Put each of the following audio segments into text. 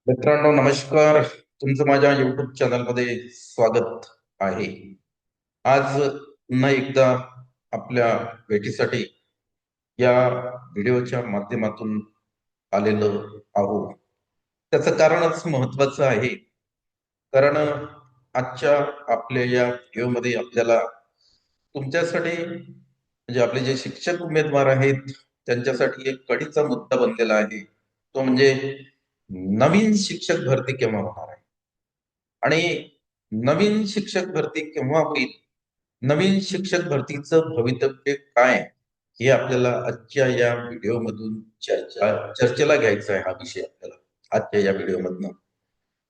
मित्रांनो नमस्कार. तुमचं माझ्या युट्यूब चॅनलमध्ये स्वागत आहे. आज पुन्हा एकदा आपल्या भेटीसाठी या व्हिडिओच्या माध्यमातून आलेलो आहोत. त्याचं कारणच महत्वाचं आहे. कारण आजच्या आपल्या या व्हिडिओमध्ये आपल्याला तुमच्यासाठी म्हणजे आपले जे शिक्षक उमेदवार आहेत त्यांच्यासाठी एक कळीचा मुद्दा बनलेला आहे. तो म्हणजे नवीन शिक्षक भरती केव्हा होणार आहे आणि नवीन शिक्षक भरती केव्हा होईल, नवीन शिक्षक भरतीचं भवितव्य काय, हे आपल्याला आजच्या या व्हिडिओमधून चर्चेला घ्यायचा आहे. हा विषय आपल्याला आजच्या या व्हिडिओमधनं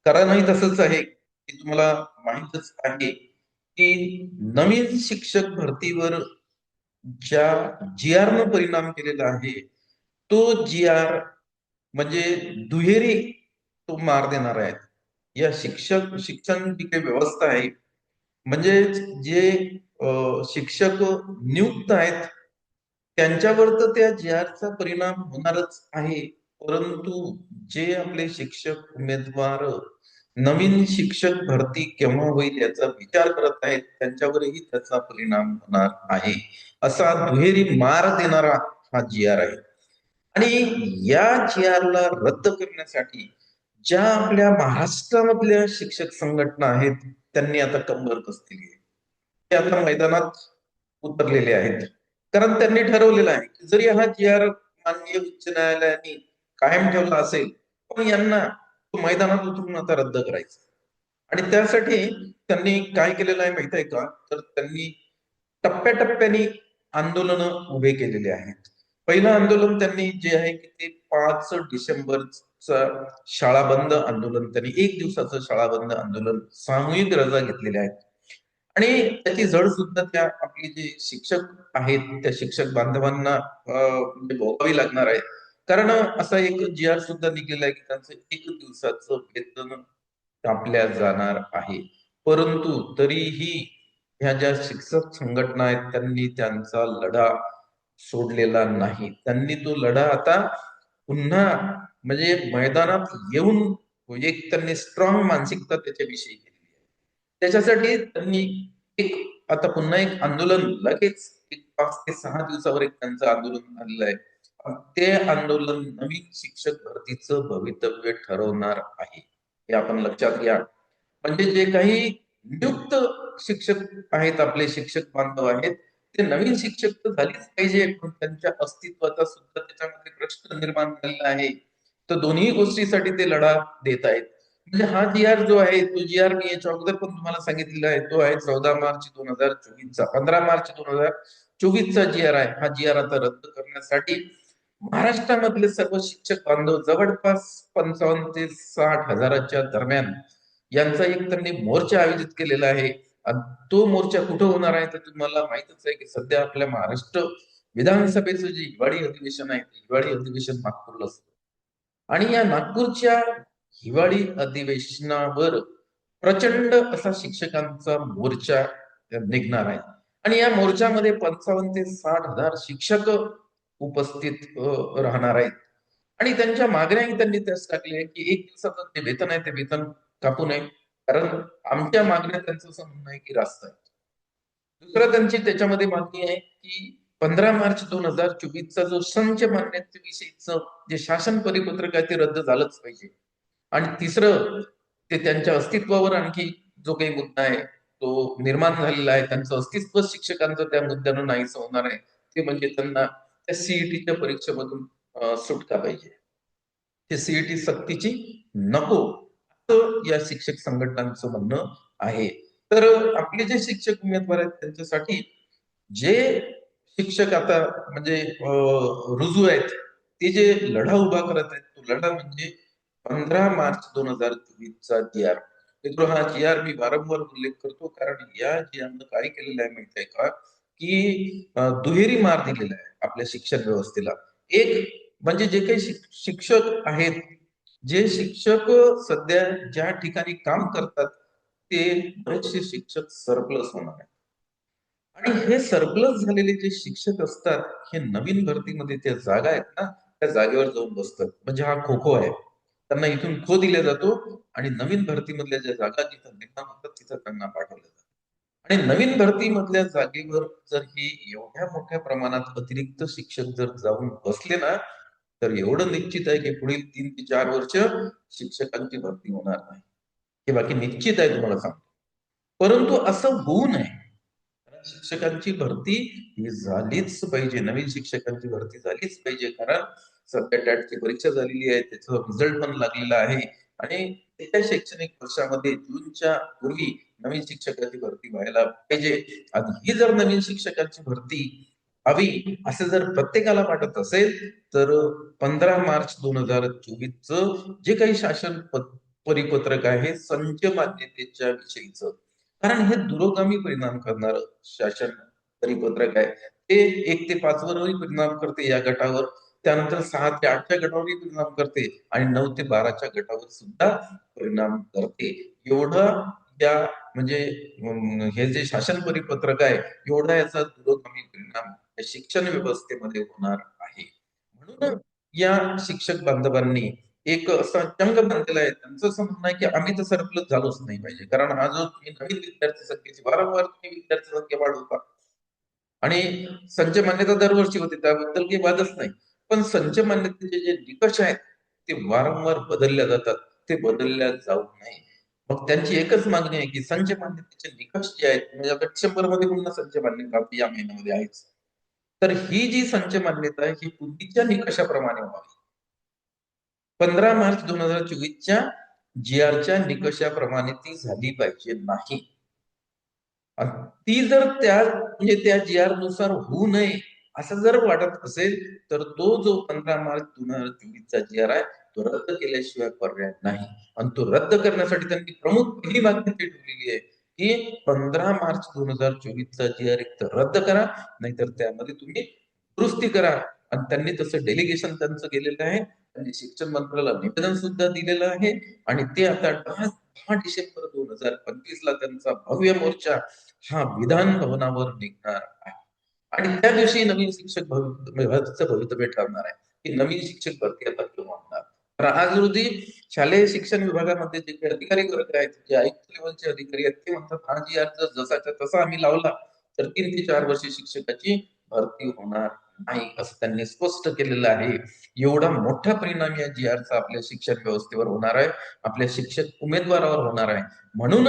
कारणही तसंच आहे की तुम्हाला माहीतच आहे की नवीन शिक्षक भरतीवर ज्या जी आर न परिणाम केलेला आहे, तो जी आर म्हणजे दुहेरी तो मार देणार आहे. या शिक्षण जी काही व्यवस्था आहे, म्हणजे जे शिक्षक नियुक्त आहेत त्यांच्यावर तर त्या जी आरचा परिणाम होणारच आहे. परंतु जे आपले शिक्षक उमेदवार नवीन शिक्षक भरती केव्हा होईल याचा विचार करत आहेत त्यांच्यावरही त्याचा परिणाम होणार आहे. असा दुहेरी मार देणारा हा जी आर आहे. आणि या जी आरला रद्द करण्यासाठी ज्या आपल्या महाराष्ट्रामधल्या शिक्षक संघटना आहेत त्यांनी आता कंबर कसलेली आहे. ते आता मैदानात उतरलेले आहेत. कारण त्यांनी ठरवलेलं आहे की जरी हा जी आर माननीय उच्च न्यायालयाने कायम ठेवला असेल, पण यांना तो मैदानात उतरून आता रद्द करायचा. आणि त्यासाठी त्यांनी काय केलेलं आहे माहित आहे का? तर त्यांनी टप्प्याटप्प्याने आंदोलन उभे केलेले आहेत. पहिलं आंदोलन त्यांनी जे आहे की ते 5 डिसेंबरचं शाळा बंद आंदोलन, त्यांनी 1 दिवसाचं शाळा बंद आंदोलन, सामूहिक रजा घेतलेल्या आहेत. आणि त्याची जड सुद्धा त्या आपले जे शिक्षक आहेत त्या शिक्षक बांधवांना म्हणजे भोगावी लागणार आहे. कारण असा एक जी आर सुद्धा निघलेला आहे की त्यांचं 1 दिवसाचं वेतन कापल्या जाणार आहे. परंतु तरीही ह्या ज्या शिक्षक संघटना आहेत त्यांनी त्यांचा लढा सोडलेला नाही. त्यांनी तो लढा आता पुन्हा म्हणजे मैदानात येऊन एक त्यांनी स्ट्रॉंग मानसिकता त्याच्याविषयी केलेली आहे. त्याच्यासाठी त्यांनी एक आता पुन्हा एक आंदोलन लगेच एक 5 ते 6 दिवसावर एक त्यांचं आंदोलन आलेलं आहे. ते आंदोलन नवीन शिक्षक भरतीचं भवितव्य ठरवणार आहे. हे आपण लक्षात घ्या. म्हणजे जे काही नियुक्त शिक्षक आहेत, आपले शिक्षक बांधव आहेत, ते नवीन शिक्षक तर झालीच पाहिजे, पण त्यांच्या अस्तित्वाचा सुद्धा त्याच्यामध्ये प्रश्न निर्माण झालेला आहे. तर दोन्ही गोष्टीसाठी ते लढा देत आहेत. म्हणजे हा जी आर जो आहे तो जी आर मी याच्या अगोदर पण तुम्हाला सांगितलेला आहे. तो आहे 14 मार्च 2024 चा, 15 मार्च 2024 चा जी आर आहे. हा जी आर आता रद्द करण्यासाठी महाराष्ट्रामधले सर्व शिक्षक बांधव जवळपास 55 ते 60 हजाराच्या दरम्यान यांचा एक त्यांनी मोर्चा आयोजित केलेला आहे. आणि तो मोर्चा कुठं होणार आहे तर तुम्हाला माहितच आहे की सध्या आपल्या महाराष्ट्र विधानसभेचं जे हिवाळी अधिवेशन आहे, हिवाळी अधिवेशन नागपूरला असतं. आणि या नागपूरच्या हिवाळी अधिवेशनावर प्रचंड असा शिक्षकांचा मोर्चा निघणार आहे. आणि या मोर्चामध्ये 55 ते 60 हजार शिक्षक उपस्थित राहणार आहेत. आणि त्यांच्या मागण्याही त्यांनी त्याच टाकल्या आहे की 1 दिवसाचं ते वेतन आहे ते वेतन कापू नये. कारण आमच्या मागण्या त्यांचं असं म्हणणं आहे की रास्त आहे. दुसरं त्यांची त्याच्यामध्ये मागणी आहे की 15 मार्च 2024 चा जो संच मान्यतेविषयीचं जे शासन परिपत्रक आहे ते रद्द झालंच पाहिजे. आणि तिसरं ते त्यांच्या अस्तित्वावर आणखी जो काही मुद्दा आहे तो निर्माण झालेला आहे. त्यांचं अस्तित्व शिक्षकांचं त्या मुद्द्यानं नाहीसं होणार आहे. ते म्हणजे त्यांना त्या सीईटीच्या परीक्षेमधून सुटका पाहिजे. ते सीईटी सक्तीची नको, असं या शिक्षक संघटनांचं म्हणणं आहे. तर आपले जे शिक्षक उमेदवार आहेत त्यांच्यासाठी जे शिक्षक आता म्हणजे रुजू आहेत, ते जे लढा उभा करत आहेत, तो लढा म्हणजे 15 मार्च 2024 चा जी आर. मित्र हा जी आर मी वारंवार उल्लेख करतो कारण या जी आरनं काय केलेलं आहे माहिती आहे का? की दुहेरी मार दिलेला आहे आपल्या शिक्षण व्यवस्थेला. एक म्हणजे जे काही शिक्षक आहेत, जे शिक्षक सध्या ज्या ठिकाणी काम करतात, ते बरेचसे शिक्षक सरप्लस होणार आहेत. आणि हे सरप्लस झालेले जे शिक्षक असतात, हे नवीन भरतीमध्ये त्या जागा आहेत ना, त्या जागेवर जाऊन बसतात. म्हणजे हा खो-खो आहे. त्यांना इथून खो दिला जातो आणि नवीन भरतीमधल्या ज्या जागा जिथं निर्माण होतात तिथं त्यांना पाठवलं जातं. आणि नवीन भरतीमधल्या जागेवर जर हे एवढ्या मोठ्या प्रमाणात अतिरिक्त शिक्षक जर जाऊन बसले ना, तर एवढं निश्चित आहे की पुढील 3 ते 4 वर्ष शिक्षकांची भरती होणार नाही. हे बाकी निश्चित आहे तुम्हाला सांगतो. परंतु असं होऊ नये. कारण शिक्षकांची भरती ही झालीच पाहिजे. नवीन शिक्षकांची भरती झालीच पाहिजे. कारण सध्या टॅटची परीक्षा झालेली आहे. त्याचा रिझल्ट पण लागलेला आहे आणि एका शैक्षणिक वर्षामध्ये जूनच्या पूर्वी नवीन शिक्षकाची भरती व्हायला पाहिजे. आणि ही जर नवीन शिक्षकाची भरती व्हावी असं जर प्रत्येकाला वाटत असेल तर 15 मार्च 2024 जे काही शासन परिपत्रक आहे संच मान्यतेच्या विषयीचं, कारण हे दुरोगामी परिणाम करणार शासन परिपत्रक आहे. ते 1 ते 5 वरही परिणाम करते या गटावर, त्यानंतर 6 ते 8च्या गटावरही परिणाम करते आणि 9 ते 12च्या गटावर सुद्धा परिणाम करते. एवढं या म्हणजे हे जे शासन परिपत्रक आहे एवढा याचा दुरोगामी परिणाम या शिक्षण व्यवस्थेमध्ये होणार आहे. म्हणून या शिक्षक बांधवांनी एक असा चंग बांधलेला आहे. त्यांचं असं म्हणणं आहे की आम्ही तर सरप्लस झालोच नाही पाहिजे. कारण हा जो तुम्ही नवीन विद्यार्थी संख्येची वारंवार तुम्ही विद्यार्थी संख्या वाढवता आणि संच मान्यता दरवर्षी होते त्याबद्दल काही वादच नाही. पण संच मान्यतेचे जे निकष आहेत ते वारंवार बदलल्या जातात. ते बदलल्या जाऊ नये. मग त्यांची एकच मागणी आहे की संच मान्यतेचे निकष जे आहेत म्हणजे आता डिसेंबरमध्ये पुन्हा संच मान्यता या महिन्यामध्ये आहेच. तर ही जी संच मान्यता आहे ही पूर्वीच्या निकषाप्रमाणे व्हावी. 15 मार्च 2024च्या जी-आरच्या निकषाप्रमाणे ती झाली पाहिजे नाही. आणि ती जर त्या म्हणजे त्या जी-आर नुसार होऊ नये असं जर वाटत असेल तर तो जो 15 मार्च 2024चा जी-आर आहे तो रद्द केल्याशिवाय पर्याय नाही. आणि तो रद्द करण्यासाठी त्यांनी प्रमुख पहिली मागणी ती ठेवलेली आहे की 15 मार्च 2024चा जी-आर एक तर रद्द करा, नाहीतर त्यामध्ये तुम्ही दुरुस्ती करा. आणि त्यांनी तसं डेलिगेशन त्यांचं केलेलं आहे. त्यांनी शिक्षण मंत्र्याला निवेदन सुद्धा दिलेलं आहे आणि ते आता 10 डिसेंबर 2025ला त्यांचा भव्य मोर्चा हा विधान भवनावर निघणार आहे. आणि त्या दिवशी नवीन शिक्षक भवितव्य ठरणार आहे की नवीन शिक्षक भरती आता केव्हा होणार. तर आज रोजी शालेय शिक्षण विभागामध्ये जे काही अधिकारी वर्ग आहेत, जे आयुक्त लेवलचे अधिकारी आहेत, ते म्हणतात हा जी अर्ज जसाच्या तसा आम्ही लावला तर 3 ते 4 वर्ष शिक्षकाची भरती होणार नाही असं त्यांनी स्पष्ट केलेलं आहे. एवढा मोठा परिणाम या जी-आरचा आपल्या शिक्षण व्यवस्थेवर होणार आहे, आपल्या शिक्षक उमेदवारावर होणार आहे. म्हणून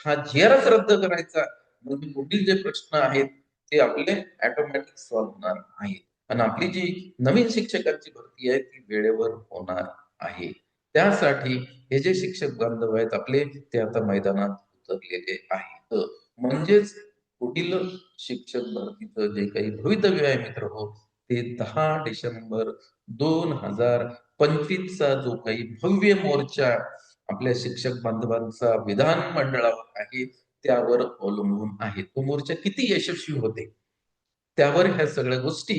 हा जी-आरच रद्द करायचा म्हणजे पुढील जे प्रश्न आहेत ते आपले ऑटोमॅटिक सॉल्व्ह होणार आहेत. आणि आपली जी नवीन शिक्षकांची भरती आहे ती वेळेवर होणार आहे. त्यासाठी हे जे शिक्षक बांधव आहेत आपले ते आता मैदानात उतरलेले आहेत. म्हणजेच पुढील शिक्षक भरतीचं जे काही भवितव्य आहे मित्र हो ते 10 डिसेंबर 2025चा जो काही भव्य मोर्चा आपल्या शिक्षक बांधवांचा विधान मंडळावर आहे त्यावर अवलंबून आहे. तो मोर्चा किती यशस्वी होते त्यावर ह्या सगळ्या गोष्टी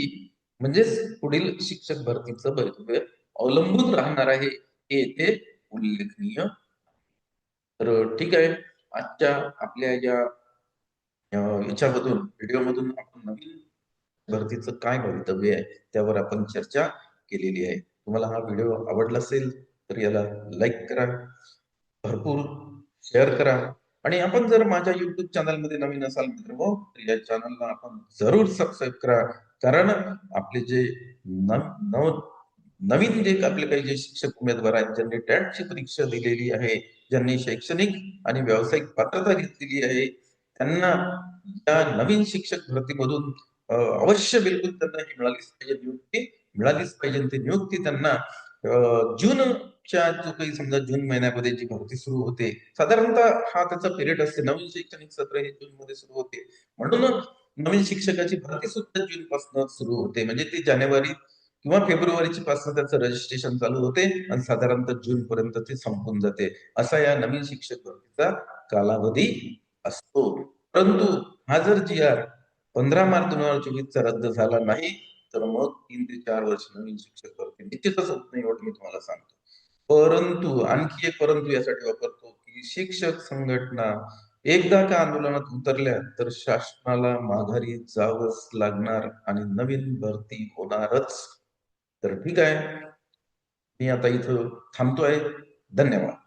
म्हणजेच पुढील शिक्षक भरतीचं भवितव्य अवलंबून राहणार आहे हे येथे उल्लेखनीय. तर ठीक आहे. आजच्या आपल्या या याच्यामधून व्हिडिओमधून आपण नवीन भरतीचं काय भवितव्य आहे त्यावर आपण चर्चा केलेली आहे. तुम्हाला हा व्हिडिओ आवडला असेल तर याला लाईक करा, भरपूर शेअर करा आणि आपण जर माझ्या YouTube चॅनलमध्ये नवीन असाल मित्रहो तर या चॅनलला आपण जरूर सबस्क्राईब करा. कारण आपले जे नव नवीन जे आपले काही जे शिक्षक उमेदवार आहेत ज्यांनी टॅटची परीक्षा दिलेली आहे, ज्यांनी शैक्षणिक आणि व्यावसायिक पात्रता घेतलेली आहे, त्यांना या नवीन शिक्षक भरतीमधून अवश्य बिलकुल त्यांना ही मिळालीच पाहिजे नियुक्ती मिळालीच पाहिजे. ती नियुक्ती त्यांना जूनच्या जो काही समजा जून महिन्यामध्ये जी भरती सुरू होते साधारणतः हा त्याचा पिरियड असते. नवीन शैक्षणिक सत्र हे जून मध्ये सुरू होते. म्हणून नवीन शिक्षकाची भरती सुद्धा जून पासून सुरू होते. म्हणजे ती जानेवारी किंवा फेब्रुवारीची पासून त्याचं रजिस्ट्रेशन चालू होते आणि साधारणतः जून पर्यंत ते संपून जाते. असा या नवीन शिक्षक भरतीचा कालावधी असतो. परंतु हा जर जी-आर 15 मार्च 2024चा रद्द झाला नाही तर मग 3 ते 4 वर्ष नवीन शिक्षक भरती निश्चितच होत नाही एवढं मी तुम्हाला सांगतो. परंतु आणखी एक परंतु यासाठी वापरतो की शिक्षक संघटना एकदा का आंदोलनात उतरल्या तर शासनाला माघारी जावंच लागणार आणि नवीन भरती होणारच. तर ठीक आहे. मी आता इथं थांबतोय. धन्यवाद.